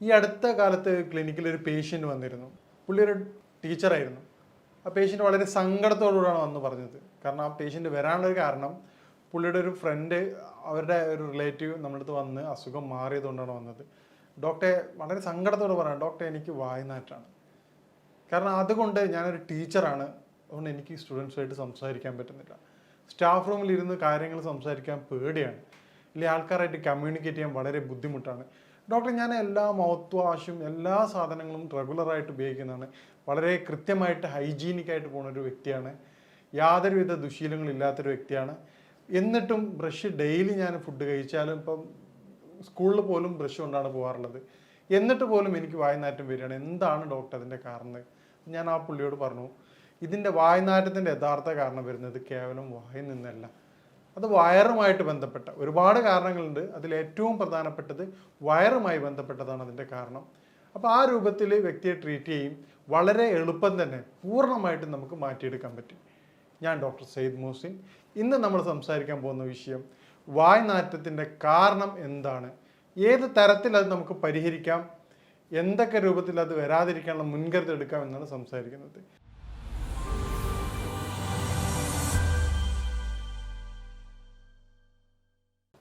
ഈ അടുത്ത കാലത്ത് ക്ലിനിക്കിൽ ഒരു പേഷ്യൻ്റ് വന്നിരുന്നു. പുള്ളി ഒരു ടീച്ചറായിരുന്നു. ആ പേഷ്യൻ്റ് വളരെ സങ്കടത്തോടുകൂടിയാണ് വന്ന് പറഞ്ഞത്. കാരണം ആ പേഷ്യൻ്റ് വരാനുള്ളൊരു കാരണം പുള്ളിയുടെ ഒരു ഫ്രണ്ട്, അവരുടെ ഒരു റിലേറ്റീവ് നമ്മളടുത്ത് വന്ന് അസുഖം മാറിയതുകൊണ്ടാണ് വന്നത്. ഡോക്ടറെ വളരെ സങ്കടത്തോട് പറയാം, ഡോക്ടറെ എനിക്ക് വായ്നാറ്റാണ്. കാരണം അതുകൊണ്ട് ഞാനൊരു ടീച്ചറാണ്, അതുകൊണ്ട് എനിക്ക് സ്റ്റുഡൻസുമായിട്ട് സംസാരിക്കാൻ പറ്റുന്നില്ല. സ്റ്റാഫ് റൂമിൽ ഇരുന്ന് കാര്യങ്ങൾ സംസാരിക്കാൻ പേടിയാണ്, ഇല്ലെങ്കിൽ ആൾക്കാരായിട്ട് കമ്മ്യൂണിക്കേറ്റ് ചെയ്യാൻ വളരെ ബുദ്ധിമുട്ടാണ്. ഡോക്ടർ, ഞാൻ എല്ലാ മൗത്ത് വാഷും എല്ലാ സാധനങ്ങളും റെഗുലറായിട്ട് ഉപയോഗിക്കുന്നതാണ്, വളരെ കൃത്യമായിട്ട് ഹൈജീനിക്കായിട്ട് പോകുന്ന ഒരു വ്യക്തിയാണ്, യാതൊരുവിധ ദുശീലങ്ങളില്ലാത്തൊരു വ്യക്തിയാണ്. എന്നിട്ടും ബ്രഷ് ഡെയിലി ഞാൻ ഫുഡ് കഴിച്ചാലും, ഇപ്പം സ്കൂളിൽ പോലും ബ്രഷ് കൊണ്ടാണ് പോകാറുള്ളത്, എന്നിട്ട് പോലും എനിക്ക് വായ്നാറ്റം വരികയാണ്. എന്താണ് ഡോക്ടർ അതിൻ്റെ കാരണം? ഞാൻ ആ പുള്ളിയോട് പറഞ്ഞു, ഇതിൻ്റെ വായ്നാറ്റത്തിൻ്റെ യഥാർത്ഥ കാരണം വരുന്നത് കേവലം വായിൽ നിന്നല്ല, അത് വയറുമായിട്ട് ബന്ധപ്പെട്ട ഒരുപാട് കാരണങ്ങളുണ്ട്. അതിൽ ഏറ്റവും പ്രധാനപ്പെട്ടത് വയറുമായി ബന്ധപ്പെട്ടതാണ് അതിൻ്റെ കാരണം. അപ്പോൾ ആ രൂപത്തിൽ വ്യക്തിയെ ട്രീറ്റ് ചെയ്യും, വളരെ എളുപ്പം തന്നെ പൂർണ്ണമായിട്ട് നമുക്ക് മാറ്റിയെടുക്കാൻ പറ്റും. ഞാൻ ഡോക്ടർ സയ്യിദ് മുഹസിൻ. ഇന്ന് നമ്മൾ സംസാരിക്കാൻ പോകുന്ന വിഷയം വായ്നാറ്റത്തിൻ്റെ കാരണം എന്താണ്, ഏത് തരത്തിൽ അത് നമുക്ക് പരിഹരിക്കാം, എന്തൊക്കെ രൂപത്തിൽ അത് വരാതിരിക്കാനുള്ള മുൻകരുതൽ എടുക്കാം എന്നാണ് സംസാരിക്കുന്നത്.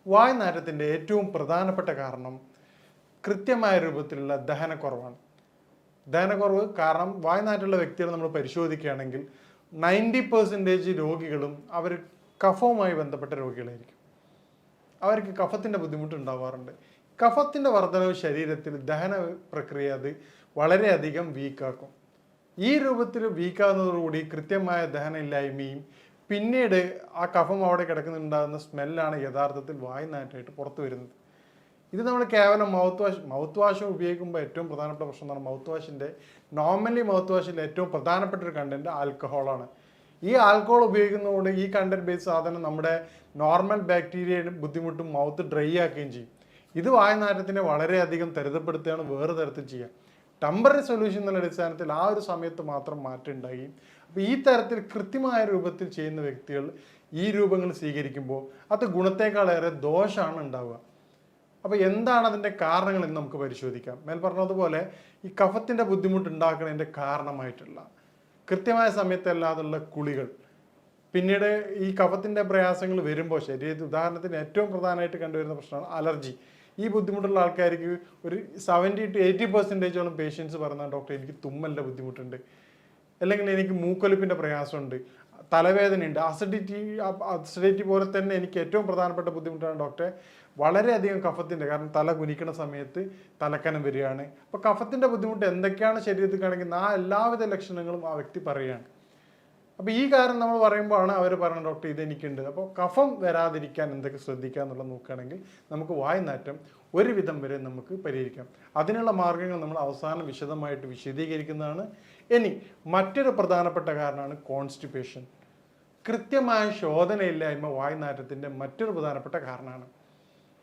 വായ്നാറ്റത്തിൻ്റെ ഏറ്റവും പ്രധാനപ്പെട്ട കാരണം കൃത്യമായ രൂപത്തിലുള്ള ദഹനക്കുറവാണ്. ദഹനക്കുറവ് കാരണം വായ്നാറ്റുള്ള വ്യക്തികളെ നമ്മൾ പരിശോധിക്കുകയാണെങ്കിൽ 90% രോഗികളും അവർ കഫവുമായി ബന്ധപ്പെട്ട രോഗികളായിരിക്കും. അവർക്ക് കഫത്തിൻ്റെ ബുദ്ധിമുട്ട് ഉണ്ടാവാറുണ്ട്. കഫത്തിൻ്റെ വർധനവ് ശരീരത്തിൽ ദഹന പ്രക്രിയ അത് വളരെയധികം വീക്കാക്കും. ഈ രൂപത്തിൽ വീക്കാകുന്നതോടുകൂടി കൃത്യമായ ദഹനമില്ലായ്മയും പിന്നീട് ആ കഫം അവിടെ കിടക്കുന്നുണ്ടാകുന്ന സ്മെല്ലാണ് യഥാർത്ഥത്തിൽ വായ്നാറ്റായിട്ട് പുറത്തു വരുന്നത്. ഇത് നമ്മൾ കേവലം മൗത്ത് വാഷ് ഉപയോഗിക്കുമ്പോൾ ഏറ്റവും പ്രധാനപ്പെട്ട പ്രശ്നം എന്നാണ് നോർമലി മൗത്ത് വാഷിൽ ഏറ്റവും പ്രധാനപ്പെട്ട ഒരു കണ്ടന്റ് ആൽക്കഹോളാണ്. ഈ ആൽക്കഹോൾ ഉപയോഗിക്കുന്നതുകൊണ്ട് ഈ കണ്ടന്റ് ബേസ് സാധനം നമ്മുടെ നോർമൽ ബാക്ടീരിയയുടെ ബുദ്ധിമുട്ടും മൗത്ത് ഡ്രൈ ആക്കുകയും ചെയ്യും. ഇത് വായ്നാറ്റത്തിനെ വളരെയധികം ത്വരിതപ്പെടുത്തുകയാണ് വേറെ തരത്തിൽ ചെയ്യുക. ടെമ്പററി സൊല്യൂഷൻ എന്നുള്ള അടിസ്ഥാനത്തിൽ ആ ഒരു സമയത്ത് മാത്രം മാറ്റം ഉണ്ടാകുകയും, അപ്പോൾ ഈ തരത്തിൽ കൃത്യമായ രൂപത്തിൽ ചെയ്യുന്ന വ്യക്തികൾ ഈ രൂപങ്ങൾ സ്വീകരിക്കുമ്പോൾ അത് ഗുണത്തേക്കാളേറെ ദോഷമാണ് ഉണ്ടാവുക. അപ്പോൾ എന്താണ് അതിൻ്റെ കാരണങ്ങൾ എന്ന് നമുക്ക് പരിശോധിക്കാം. മേൽ പറഞ്ഞതുപോലെ ഈ കഫത്തിൻ്റെ ബുദ്ധിമുട്ട് ഉണ്ടാക്കുന്നതിൻ്റെ കാരണമായിട്ടുള്ള കൃത്യമായ സമയത്തല്ലാതുള്ള കുളികൾ, പിന്നീട് ഈ കഫത്തിൻ്റെ പ്രയാസങ്ങൾ വരുമ്പോൾ ശരീരത്തിൽ ഉദാഹരണത്തിന് ഏറ്റവും പ്രധാനമായിട്ട് കണ്ടുവരുന്ന പ്രശ്നമാണ് അലർജി. ഈ ബുദ്ധിമുട്ടുള്ള ആൾക്കാർക്ക് ഒരു 70 to 80% പേഷ്യൻസ് പറഞ്ഞാൽ ഡോക്ടർ എനിക്ക് തുമ്മലിൻ്റെ ബുദ്ധിമുട്ടുണ്ട്, അല്ലെങ്കിൽ എനിക്ക് മൂക്കൊലിപ്പിൻ്റെ പ്രയാസമുണ്ട്, തലവേദനയുണ്ട്, അസിഡിറ്റി പോലെ തന്നെ എനിക്ക് ഏറ്റവും പ്രധാനപ്പെട്ട ബുദ്ധിമുട്ടാണ് ഡോക്ടറെ വളരെയധികം കഫത്തിൻ്റെ, കാരണം തല കുനിക്കുന്ന സമയത്ത് തലക്കനം വരികയാണ്. അപ്പോൾ കഫത്തിൻ്റെ ബുദ്ധിമുട്ട് എന്തൊക്കെയാണ് ശരീരത്തിൽ കാണിക്കുന്നത് ആ എല്ലാവിധ ലക്ഷണങ്ങളും ആ വ്യക്തി പറയുകയാണ്. അപ്പോൾ ഈ കാര്യം നമ്മൾ പറയുമ്പോഴാണ് അവർ പറയുന്നത് ഡോക്ടർ ഇതെനിക്കുണ്ട്. അപ്പോൾ കഫം വരാതിരിക്കാൻ എന്തൊക്കെ ശ്രദ്ധിക്കുക എന്നുള്ളത് നോക്കുകയാണെങ്കിൽ നമുക്ക് വായ്നാറ്റം ഒരുവിധം വരെ നമുക്ക് പരിഹരിക്കാം. അതിനുള്ള മാർഗ്ഗങ്ങൾ നമ്മൾ അവസാനം വിശദമായിട്ട് വിശദീകരിക്കുന്നതാണ്. ഇനി മറ്റൊരു പ്രധാനപ്പെട്ട കാരണമാണ് കോൺസ്റ്റിപ്പേഷൻ. കൃത്യമായ ശോധനയില്ലായ്മ വായ്നാറ്റത്തിൻ്റെ മറ്റൊരു പ്രധാനപ്പെട്ട കാരണമാണ്.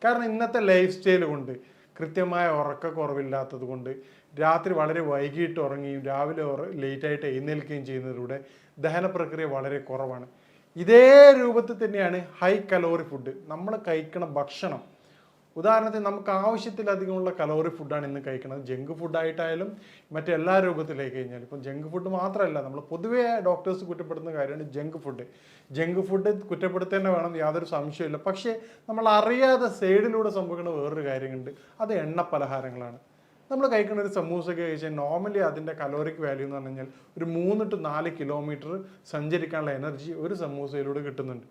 കാരണം ഇന്നത്തെ ലൈഫ് സ്റ്റൈൽ കൊണ്ട്, കൃത്യമായ ഉറക്കക്കുറവില്ലാത്തത് കൊണ്ട്, രാത്രി വളരെ വൈകിട്ട് ഉറങ്ങുകയും രാവിലെ ലേറ്റായിട്ട് എഴുന്നേൽക്കുകയും ചെയ്യുന്നതിലൂടെ ദഹന പ്രക്രിയ വളരെ കുറവാണ്. ഇതേ രൂപത്തിൽ തന്നെയാണ് ഹൈ കലോറി ഫുഡ്. നമ്മൾ കഴിക്കണ ഭക്ഷണം, ഉദാഹരണത്തിന് നമുക്ക് ആവശ്യത്തിലധികമുള്ള കലോറി ഫുഡാണ് ഇന്ന് കഴിക്കുന്നത്. ജങ്ക് ഫുഡായിട്ടായാലും മറ്റെല്ലാ രൂപത്തിലേക്ക് കഴിഞ്ഞാൽ, ഇപ്പം ജങ്ക് ഫുഡ് മാത്രമല്ല, നമ്മൾ പൊതുവേ ഡോക്ടേഴ്സ് കുറ്റപ്പെടുന്ന കാര്യമാണ് ജങ്ക് ഫുഡ് കുറ്റപ്പെടുത്തേണ്ട വേണം, യാതൊരു സംശയമില്ല. പക്ഷേ നമ്മൾ അറിയാതെ സൈഡിലൂടെ സംഭവിക്കുന്ന വേറൊരു കാര്യമുണ്ട്, അത് എണ്ണ പലഹാരങ്ങളാണ്. നമ്മൾ കഴിക്കുന്ന ഒരു സമൂസയൊക്കെ കഴിച്ചാൽ നോർമലി അതിൻ്റെ കലോറിക് വാല്യൂ എന്ന് പറഞ്ഞു കഴിഞ്ഞാൽ ഒരു 3 to 4 കിലോമീറ്റർ സഞ്ചരിക്കാനുള്ള എനർജി ഒരു സമൂസയിലൂടെ കിട്ടുന്നുണ്ട്.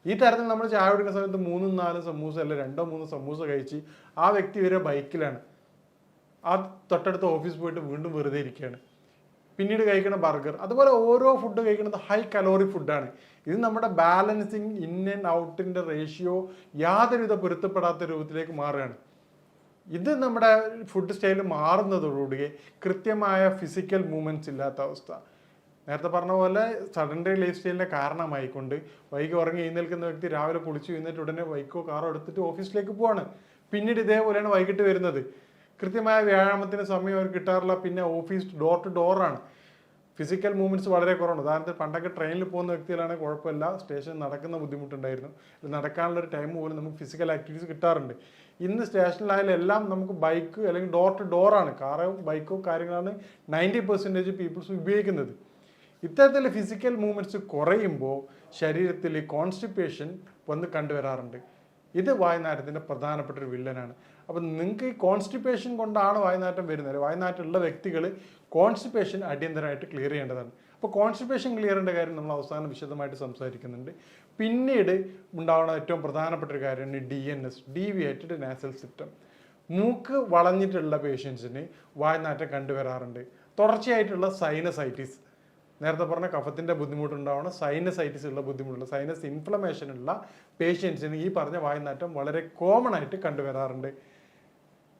ഈ തരത്തിൽ നമ്മൾ ചായ കുടിക്കുന്ന സമയത്ത് 3-4 സമൂസ അല്ല 2-3 സമൂസ കഴിച്ച് ആ വ്യക്തി വരെ ബൈക്കിലാണ്, ആ തൊട്ടടുത്ത ഓഫീസ് പോയിട്ട് വീണ്ടും വെറുതെ ഇരിക്കുകയാണ്. പിന്നീട് കഴിക്കുന്ന ബർഗർ, അതുപോലെ ഓരോ ഫുഡ് കഴിക്കുന്നത് ഹൈ കലോറി ഫുഡാണ്. ഇത് നമ്മുടെ ബാലൻസിങ് ഇൻ ആൻഡ് ഔട്ടിൻ്റെ റേഷ്യോ യാതൊരുവിധ പൊരുത്തപ്പെടാത്ത രൂപത്തിലേക്ക് മാറുകയാണ്. ഇത് നമ്മുടെ ഫുഡ് സ്റ്റൈൽ മാറുന്നതോടുകൂടി കൃത്യമായ ഫിസിക്കൽ മൂവ്മെൻറ്റ്സ് ഇല്ലാത്ത അവസ്ഥ, നേരത്തെ പറഞ്ഞ പോലെ സഡൻഡറി ലൈഫ് സ്റ്റൈലിൻ്റെ കാരണമായിക്കൊണ്ട് വൈകി ഉറങ്ങി എഴുന്നേൽക്കുന്ന വ്യക്തി രാവിലെ കുളിച്ച് എഴുന്നേറ്റ് ഉടനെ ബൈക്കോ കാറോ എടുത്തിട്ട് ഓഫീസിലേക്ക് പോവാണ്. പിന്നീട് ഇതേപോലെയാണ് വൈകിട്ട് വരുന്നത്. കൃത്യമായ വ്യായാമത്തിന് സമയം അവർ കിട്ടാറില്ല. പിന്നെ ഓഫീസ് ഡോർ ടു ഡോറാണ്. ഫിസിക്കൽ മൂവ്മെൻറ്റ്സ് വളരെ കുറവാണ്. ഉദാഹരണത്തിന് പണ്ടൊക്കെ ട്രെയിനിൽ പോകുന്ന വ്യക്തികളാണെങ്കിൽ കുഴപ്പമില്ല, സ്റ്റേഷൻ നടക്കുന്ന ബുദ്ധിമുട്ടുണ്ടായിരുന്നു. നടക്കാനുള്ളൊരു ടൈം പോലും നമുക്ക് ഫിസിക്കൽ ആക്ടിവിറ്റീസ് കിട്ടാറുണ്ട്. ഇന്ന് സ്റ്റേഷനിലായാലും എല്ലാം നമുക്ക് ബൈക്ക് അല്ലെങ്കിൽ ഡോർ ടു ഡോറാണ്, കാറോ ബൈക്കോ കാര്യങ്ങളാണ് 90% പീപ്പിൾസ് ഉപയോഗിക്കുന്നത്. ഇത്തരത്തിൽ ഫിസിക്കൽ മൂവ്മെൻറ്റ്സ് കുറയുമ്പോൾ ശരീരത്തിൽ കോൺസ്റ്റിപ്പേഷൻ വന്ന് കണ്ടുവരാറുണ്ട്. ഇത് വായുനാറ്റത്തിൻ്റെ പ്രധാനപ്പെട്ട ഒരു വില്ലനാണ്. അപ്പം നിങ്ങൾക്ക് ഈ കോൺസ്റ്റിപ്പേഷൻ കൊണ്ടാണ് വായുനാറ്റം വരുന്നത്. വായുനാറ്റമുള്ള വ്യക്തികൾ കോൺസ്റ്റിപ്പേഷൻ അടിയന്തരമായിട്ട് ക്ലിയർ ചെയ്യേണ്ടതാണ്. അപ്പോൾ കോൺസ്റ്റിപ്പേഷൻ ക്ലിയർ ചെയ്യേണ്ട കാര്യം നമ്മൾ അവസാനം വിശദമായിട്ട് സംസാരിക്കുന്നുണ്ട്. പിന്നീട് ഉണ്ടാവുന്ന ഏറ്റവും പ്രധാനപ്പെട്ട ഒരു കാര്യമാണ് DNS, ഡീവിയേറ്റഡ് നാസൽ സിസ്റ്റം. മൂക്ക് വളഞ്ഞിട്ടുള്ള പേഷ്യൻസിന് വായുനാറ്റം കണ്ടുവരാറുണ്ട്. തുടർച്ചയായിട്ടുള്ള സൈനസൈറ്റിസ്, നേരത്തെ പറഞ്ഞ കഫത്തിൻ്റെ ബുദ്ധിമുട്ടുണ്ടാവണം, സൈനസൈറ്റിസ് ഉള്ള ബുദ്ധിമുട്ടുള്ള സൈനസ് ഇൻഫ്ലമേഷൻ ഉള്ള പേഷ്യൻസിന് ഈ പറഞ്ഞ വായുനാറ്റം വളരെ കോമൺ ആയിട്ട് കണ്ടുവരാറുണ്ട്.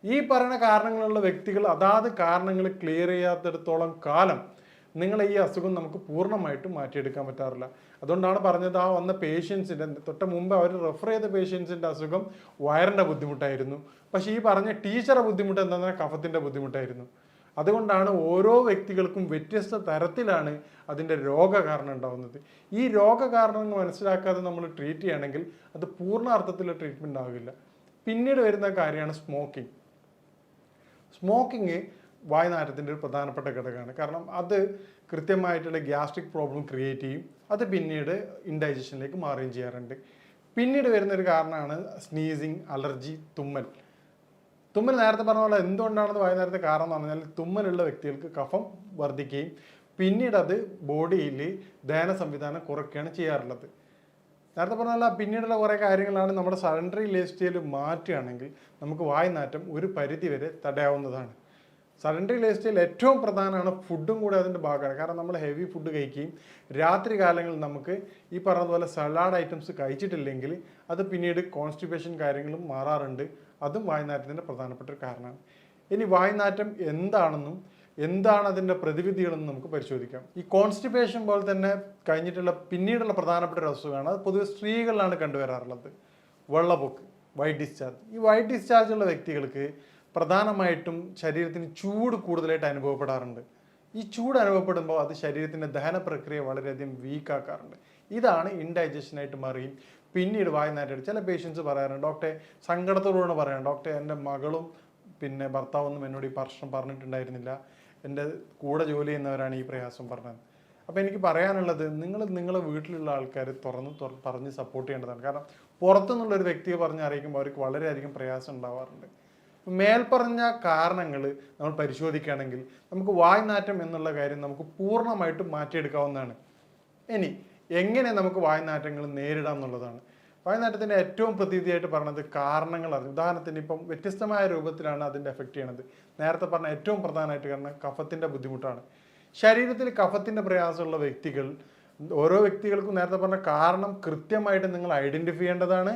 ഈ പറയുന്ന കാരണങ്ങളുള്ള വ്യക്തികൾ അതാത് കാരണങ്ങൾ ക്ലിയർ ചെയ്യാത്തിടത്തോളം കാലം നിങ്ങളെ ഈ അസുഖം നമുക്ക് പൂർണ്ണമായിട്ടും മാറ്റിയെടുക്കാൻ പറ്റാറില്ല. അതുകൊണ്ടാണ് പറഞ്ഞത്, ആ വന്ന പേഷ്യൻസിൻ്റെ തൊട്ട് മുമ്പ് അവർ റെഫർ ചെയ്ത പേഷ്യൻസിൻ്റെ അസുഖം വയറിൻ്റെ ബുദ്ധിമുട്ടായിരുന്നു. പക്ഷേ ഈ പറഞ്ഞ ടീച്ചറുടെ ബുദ്ധിമുട്ട് എന്താണെന്ന് കഫത്തിൻ്റെ ബുദ്ധിമുട്ടായിരുന്നു. അതുകൊണ്ടാണ് ഓരോ വ്യക്തികൾക്കും വ്യത്യസ്ത തരത്തിലാണ് അതിൻ്റെ രോഗകാരണം ഉണ്ടാകുന്നത്. ഈ രോഗകാരണങ്ങൾ മനസ്സിലാക്കാതെ നമ്മൾ ട്രീറ്റ് ചെയ്യുകയാണെങ്കിൽ അത് പൂർണ്ണാർത്ഥത്തിലുള്ള ട്രീറ്റ്മെൻ്റ് ആകില്ല. പിന്നീട് വരുന്ന കാര്യമാണ് സ്മോക്കിംഗ്. സ്മോക്കിങ് വായുനാറ്റത്തിൻ്റെ ഒരു പ്രധാനപ്പെട്ട ഘടകമാണ്. കാരണം അത് കൃത്യമായിട്ടുള്ള ഗ്യാസ്ട്രിക് പ്രോബ്ലം ക്രിയേറ്റ് ചെയ്യും. അത് പിന്നീട് ഇൻഡൈജഷനിലേക്ക് മാറുകയും ചെയ്യാറുണ്ട്. പിന്നീട് വരുന്നൊരു കാരണമാണ് സ്നീസിങ്, അലർജി, തുമ്മൽ. തുമ്മൽ നേരത്തെ പറഞ്ഞ പോലെ എന്തുകൊണ്ടാണെന്ന് വായുനാറ്റത്തെ കാരണം എന്ന് പറഞ്ഞാൽ തുമ്മലുള്ള വ്യക്തികൾക്ക് കഫം വർദ്ധിക്കുകയും പിന്നീട് അത് ബോഡിയിൽ ദഹന സംവിധാനം കുറയ്ക്കുകയാണ് ചെയ്യാറുള്ളത്. നേരത്തെ പറഞ്ഞാൽ പിന്നീടുള്ള കുറേ കാര്യങ്ങളാണ് നമ്മുടെ സഡൻഡറി ലൈഫ് സ്റ്റൈൽ മാറ്റുകയാണെങ്കിൽ നമുക്ക് വായുനാറ്റം ഒരു പരിധി വരെ തടയാവുന്നതാണ്. സഡൻഡറി ലൈഫ് സ്റ്റൈൽ ഏറ്റവും പ്രധാനമാണ്. ഫുഡും കൂടെ അതിൻ്റെ ഭാഗമാണ്. കാരണം നമ്മൾ ഹെവി ഫുഡ് കഴിക്കുകയും രാത്രി കാലങ്ങളിൽ നമുക്ക് ഈ പറഞ്ഞതുപോലെ സലാഡ് ഐറ്റംസ് കഴിച്ചിട്ടില്ലെങ്കിൽ അത് പിന്നീട് കോൺസ്റ്റിപ്പേഷൻ കാര്യങ്ങളും മാറാറുണ്ട്. അതും വായുനാറ്റത്തിൻ്റെ പ്രധാനപ്പെട്ട ഒരു കാരണമാണ്. ഇനി വായുനാറ്റം എന്താണെന്നും എന്താണ് അതിൻ്റെ പ്രതിവിധികളെന്നും നമുക്ക് പരിശോധിക്കാം. ഈ കോൺസ്റ്റിപ്പേഷൻ പോലെ തന്നെ കഴിഞ്ഞിട്ടുള്ള പിന്നീടുള്ള പ്രധാനപ്പെട്ട ഒരു അസുഖമാണ്, അത് പൊതുവെ സ്ത്രീകളിലാണ് കണ്ടുവരാറുള്ളത്, വെള്ളപ്പൊക്ക്, വൈറ്റ് ഡിസ്ചാർജ്. ഈ വൈറ്റ് ഡിസ്ചാർജ് ഉള്ള വ്യക്തികൾക്ക് പ്രധാനമായിട്ടും ശരീരത്തിന് ചൂട് കൂടുതലായിട്ട് അനുഭവപ്പെടാറുണ്ട്. ഈ ചൂട് അനുഭവപ്പെടുമ്പോൾ അത് ശരീരത്തിൻ്റെ ദഹന പ്രക്രിയ വളരെയധികം വീക്കാക്കാറുണ്ട്. ഇതാണ് ഇൻഡൈജഷനായിട്ട് മാറുകയും പിന്നീട് വായുനാറ്റം. ചില പേഷ്യൻസ് പറയാറുണ്ട്, ഡോക്ടറെ സങ്കടത്തോടുകൂടെ പറയാം, ഡോക്ടറെ എൻ്റെ മകളും പിന്നെ ഭർത്താവൊന്നും എന്നോട് ഈ പ്രശ്നം പറഞ്ഞിട്ടുണ്ടായിരുന്നില്ല, എൻ്റെ കൂടെ ജോലി ചെയ്യുന്നവരാണ് ഈ പ്രയാസം പറഞ്ഞത്. അപ്പോൾ എനിക്ക് പറയാനുള്ളത്, നിങ്ങളുടെ വീട്ടിലുള്ള ആൾക്കാർ പറഞ്ഞ് സപ്പോർട്ട് ചെയ്യേണ്ടതാണ്. കാരണം പുറത്തുനിന്നുള്ളൊരു വ്യക്തിയെ പറഞ്ഞ് അറിയിക്കുമ്പോൾ അവർക്ക് വളരെയധികം പ്രയാസം ഉണ്ടാവാറുണ്ട്. മേൽപ്പറഞ്ഞ കാരണങ്ങൾ നമ്മൾ പരിശോധിക്കുകയാണെങ്കിൽ നമുക്ക് വായുനാറ്റം എന്നുള്ള കാര്യം നമുക്ക് പൂർണ്ണമായിട്ടും മാറ്റിയെടുക്കാവുന്നതാണ്. ഇനി എങ്ങനെ നമുക്ക് വായുനാറ്റങ്ങൾ നേരിടാം എന്നുള്ളതാണ്. വായുനാറ്റത്തിൻ്റെ ഏറ്റവും പ്രതിവിധിയായിട്ട് പറഞ്ഞത് കാരണങ്ങൾ അറിഞ്ഞു. ഉദാഹരണത്തിന് ഇപ്പം വ്യത്യസ്തമായ രൂപത്തിലാണ് അതിൻ്റെ എഫക്റ്റ് ചെയ്യണത്. നേരത്തെ പറഞ്ഞ ഏറ്റവും പ്രധാനമായിട്ട് കാരണം കഫത്തിൻ്റെ ബുദ്ധിമുട്ടാണ്. ശരീരത്തിൽ കഫത്തിൻ്റെ പ്രയാസമുള്ള വ്യക്തികൾ, ഓരോ വ്യക്തികൾക്കും നേരത്തെ പറഞ്ഞ കാരണം കൃത്യമായിട്ട് നിങ്ങൾ ഐഡൻറ്റിഫൈ ചെയ്യേണ്ടതാണ്.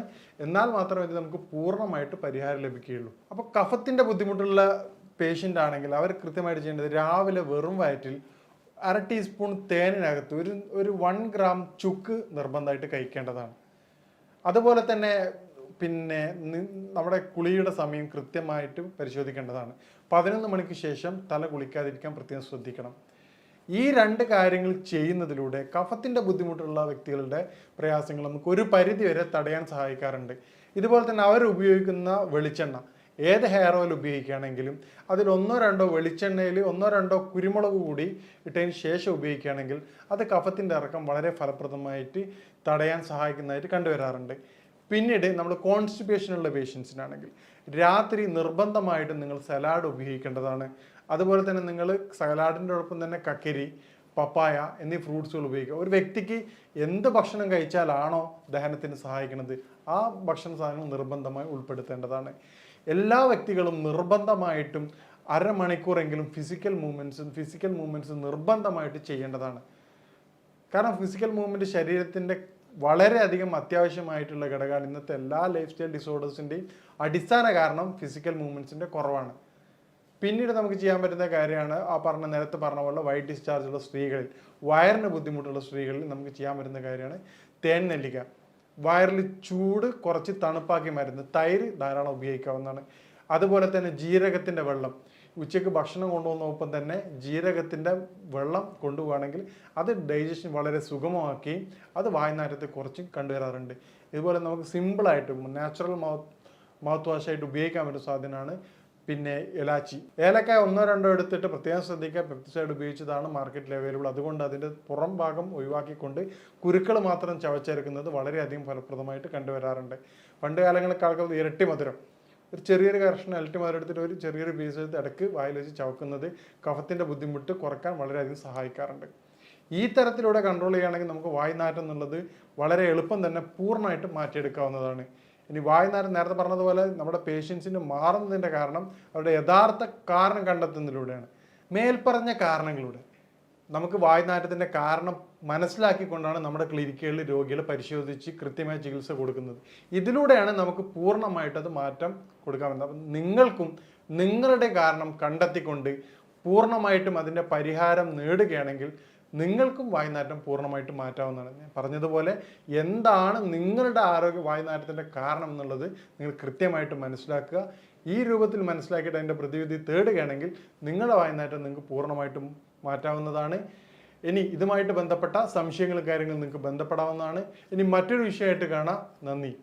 എന്നാൽ മാത്രമേ ഇത് നമുക്ക് പൂർണ്ണമായിട്ട് പരിഹാരം ലഭിക്കുകയുള്ളൂ. അപ്പോൾ കഫത്തിൻ്റെ ബുദ്ധിമുട്ടുള്ള പേഷ്യൻ്റ് ആണെങ്കിൽ അവർ കൃത്യമായിട്ട് ചെയ്യേണ്ടത്, രാവിലെ വെറും വയറ്റിൽ 1/2 ടീസ്പൂൺ തേനിനകത്ത് ഒരു 1 ഗ്രാം ചുക്ക് നിർബന്ധമായിട്ട് കഴിക്കേണ്ടതാണ്. അതുപോലെ തന്നെ പിന്നെ നമ്മുടെ കുളിയുടെ സമയം കൃത്യമായിട്ട് പരിശോധിക്കേണ്ടതാണ്. 11 മണിക്ക് ശേഷം തല കുളിക്കാതിരിക്കാൻ പ്രത്യേകം ശ്രദ്ധിക്കണം. ഈ 2 കാര്യങ്ങൾ ചെയ്യുന്നതിലൂടെ കഫത്തിൻ്റെ ബുദ്ധിമുട്ടുള്ള വ്യക്തികളുടെ പ്രയാസങ്ങൾ നമുക്ക് ഒരു പരിധി വരെ തടയാൻ സഹായിക്കാറുണ്ട്. ഇതുപോലെ തന്നെ അവർ ഉപയോഗിക്കുന്ന വെളിച്ചെണ്ണ, ഏത് ഹെയർ ഓയിൽ ഉപയോഗിക്കുകയാണെങ്കിലും അതിൽ 1-2 വെളിച്ചെണ്ണയിൽ 1-2 കുരുമുളക് കൂടി ഇട്ടതിന് ശേഷം ഉപയോഗിക്കുകയാണെങ്കിൽ അത് കഫത്തിൻ്റെ ഇറക്കം വളരെ ഫലപ്രദമായിട്ട് തടയാൻ സഹായിക്കുന്നതായിട്ട് കണ്ടുവരാറുണ്ട്. പിന്നീട് നമ്മൾ കോൺസ്റ്റിപ്പേഷനുള്ള പേഷ്യൻസിനാണെങ്കിൽ രാത്രി നിർബന്ധമായിട്ടും നിങ്ങൾ സലാഡ് ഉപയോഗിക്കേണ്ടതാണ്. അതുപോലെ തന്നെ നിങ്ങൾ സലാഡിൻ്റെ ഒപ്പം തന്നെ കക്കരി, പപ്പായ എന്നീ ഫ്രൂട്ട്സുകൾ ഉപയോഗിക്കുക. ഒരു വ്യക്തിക്ക് എന്ത് ഭക്ഷണം കഴിച്ചാലാണോ ദഹനത്തിന് സഹായിക്കുന്നത് ആ ഭക്ഷണ സാധനങ്ങൾ നിർബന്ധമായി ഉൾപ്പെടുത്തേണ്ടതാണ്. എല്ലാ വ്യക്തികളും നിർബന്ധമായിട്ടും 1/2 മണിക്കൂറെങ്കിലും ഫിസിക്കൽ മൂവ്മെൻറ്റ്സ് നിർബന്ധമായിട്ട് ചെയ്യേണ്ടതാണ്. കാരണം ഫിസിക്കൽ മൂവ്മെൻറ്റ് ശരീരത്തിൻ്റെ വളരെയധികം അത്യാവശ്യമായിട്ടുള്ള ഘടകമാണ്. ഇന്നത്തെ എല്ലാ ലൈഫ് സ്റ്റൈൽ ഡിസോർഡേഴ്സിൻ്റെയും അടിസ്ഥാന കാരണം ഫിസിക്കൽ മൂവ്മെൻറ്റ്സിൻ്റെ കുറവാണ്. പിന്നീട് നമുക്ക് ചെയ്യാൻ പറ്റുന്ന കാര്യമാണ് നേരത്തെ പറഞ്ഞ പോലെ വൈറ്റ് ഡിസ്ചാർജ് ഉള്ള സ്ത്രീകളിൽ, വയറിന് ബുദ്ധിമുട്ടുള്ള സ്ത്രീകളിൽ നമുക്ക് ചെയ്യാൻ പറ്റുന്ന കാര്യമാണ് തേൻ നെല്ലിക്ക. വയറിൽ ചൂട് കുറച്ച് തണുപ്പാക്കി മരുന്ന്, തൈര് ധാരാളം ഉപയോഗിക്കാവുന്നതാണ്. അതുപോലെ തന്നെ ജീരകത്തിൻ്റെ വെള്ളം, ഉച്ചയ്ക്ക് ഭക്ഷണം കൊണ്ടുപോകുന്നൊപ്പം തന്നെ ജീരകത്തിൻ്റെ വെള്ളം കൊണ്ടുപോവുകയാണെങ്കിൽ അത് ഡൈജഷൻ വളരെ സുഗമമാക്കി അത് വായുനാറ്റത്തെ കുറച്ച് കണ്ടുവരാറുണ്ട്. ഇതുപോലെ നമുക്ക് സിമ്പിളായിട്ട് നാച്ചുറൽ മൗത്ത് വാഷായിട്ട് ഉപയോഗിക്കാൻ പറ്റുന്ന സാധനമാണ്. പിന്നെ ഇലാച്ചി, ഏലക്കായ 1-2 എടുത്തിട്ട് പ്രത്യേകം ശ്രദ്ധിക്കുക, പെപ്റ്റിസൈഡ് ഉപയോഗിച്ചതാണ് മാർക്കറ്റിൽ അവൈലബിൾ. അതുകൊണ്ട് അതിൻ്റെ പുറം ഭാഗം ഒഴിവാക്കിക്കൊണ്ട് കുരുക്കൾ മാത്രം ചവച്ചെടുക്കുന്നത് വളരെയധികം ഫലപ്രദമായിട്ട് കണ്ടുവരാറുണ്ട്. പണ്ട് കാലങ്ങളിൽ ആൾക്കാർ ഇരട്ടി മധുരം, ഒരു ചെറിയൊരു കഷ്ണം ഇരട്ടി മധുരം എടുത്തിട്ട് ഒരു ചെറിയൊരു പീസ് എടുത്ത് ഇടയ്ക്ക് വായിൽ വെച്ച് ചവക്കുന്നത് കഫത്തിൻ്റെ ബുദ്ധിമുട്ട് കുറയ്ക്കാൻ വളരെയധികം സഹായിക്കാറുണ്ട്. ഈ തരത്തിലൂടെ കൺട്രോൾ ചെയ്യുകയാണെങ്കിൽ നമുക്ക് വായ്നാറ്റം എന്നുള്ളത് വളരെ എളുപ്പം തന്നെ പൂർണ്ണമായിട്ട് മാറ്റിയെടുക്കാവുന്നതാണ്. ഇനി വായ്നാറ്റം നേരത്തെ പറഞ്ഞതുപോലെ നമ്മുടെ പേഷ്യൻസിന് മാറുന്നതിൻ്റെ കാരണം അവരുടെ യഥാർത്ഥ കാരണം കണ്ടെത്തുന്നതിലൂടെയാണ്. മേൽപ്പറഞ്ഞ കാരണങ്ങളിലൂടെ നമുക്ക് വായ്നാറ്റത്തിൻ്റെ കാരണം മനസ്സിലാക്കിക്കൊണ്ടാണ് നമ്മുടെ ക്ലിനിക്കുകളിൽ രോഗികളെ പരിശോധിച്ച് കൃത്യമായ ചികിത്സ കൊടുക്കുന്നത്. ഇതിലൂടെയാണ് നമുക്ക് പൂർണ്ണമായിട്ട് അത് മാറ്റം കൊടുക്കാമെന്ന്. അപ്പം നിങ്ങൾക്കും നിങ്ങളുടെ കാരണം കണ്ടെത്തിക്കൊണ്ട് പൂർണ്ണമായിട്ടും അതിൻ്റെ പരിഹാരം നേടുകയാണെങ്കിൽ നിങ്ങൾക്കും വായ്നാറ്റം പൂർണ്ണമായിട്ട് മാറ്റാവുന്നതാണ്. ഞാൻ പറഞ്ഞതുപോലെ എന്താണ് നിങ്ങളുടെ വായ്നാറ്റത്തിൻ്റെ കാരണം എന്നുള്ളത് നിങ്ങൾ കൃത്യമായിട്ട് മനസ്സിലാക്കുക. ഈ രൂപത്തിൽ മനസ്സിലാക്കിയിട്ട് അതിൻ്റെ പ്രതിവിധി തേടുകയാണെങ്കിൽ നിങ്ങളുടെ വായ്നാറ്റം നിങ്ങൾക്ക് പൂർണ്ണമായിട്ടും മാറ്റാവുന്നതാണ്. ഇനി ഇതുമായിട്ട് ബന്ധപ്പെട്ട സംശയങ്ങളും കാര്യങ്ങളും നിങ്ങൾക്ക് ബന്ധപ്പെടാവുന്നതാണ്. ഇനി മറ്റൊരു വിഷയമായിട്ട് കാണാം. നന്ദി.